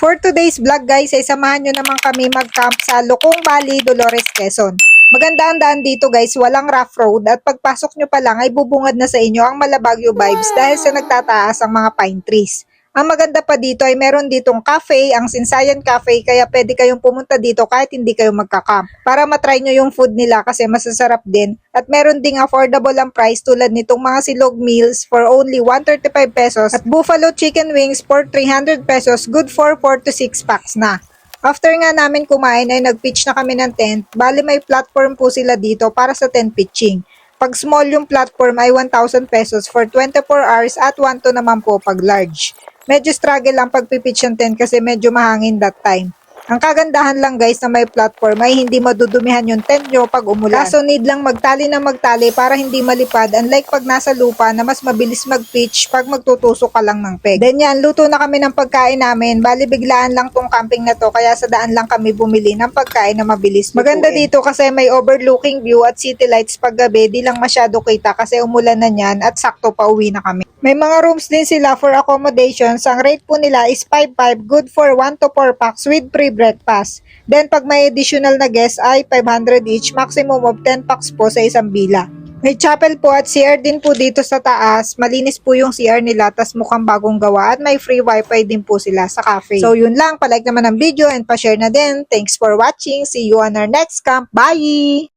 For today's vlog guys, ay samahan nyo naman kami mag-camp sa Lucong Valley, Dolores, Quezon. Maganda ang daan dito guys, walang rough road at pagpasok nyo pa lang ay bubungad na sa inyo ang Malabagyo vibes dahil sa nagtataas ang mga pine trees. Ang maganda pa dito ay meron ditong cafe, ang Sinsayan Cafe, kaya pwede kayong pumunta dito kahit hindi kayo magka-camp para matry nyo yung food nila kasi masasarap din. At meron ding affordable ang price tulad nitong mga silog meals for only 135 pesos at buffalo chicken wings for 300 pesos, good for 4 to 6 packs na. After nga namin kumain ay nag-pitch na kami ng tent, bali may platform po sila dito para sa tent pitching. Pag small yung platform ay 1,000 pesos for 24 hours at 1 to naman po pag large. Medyo struggle lang pagpipitch ng tent kasi medyo mahangin that time. Ang kagandahan lang guys na may platform ay hindi madudumihan yung tent nyo pag umulan. Kaso need lang magtali na magtali para hindi malipad, unlike pag nasa lupa na mas mabilis mag-pitch pag magtutusok ka lang ng peg. Then yan, luto na kami ng pagkain namin. Bali biglaan lang tong camping na to kaya sa daan lang kami bumili ng pagkain na mabilis lutuin. Maganda dito kasi may overlooking view at city lights pag gabi, di lang masyado kita kasi umulan na niyan at sakto pa uwi na kami. May mga rooms din sila for accommodations. Ang rate po nila is 5,500, good for 1 to 4 packs with free breakfast. Then pag may additional na guest ay 500 each, maximum of 10 packs po sa isang bila. May chapel po at CR din po dito sa taas. Malinis po yung CR nila, tas mukhang bagong gawa at may free wifi din po sila sa cafe. So yun lang, palike naman ang video and pa-share na din. Thanks for watching. See you on our next camp. Bye!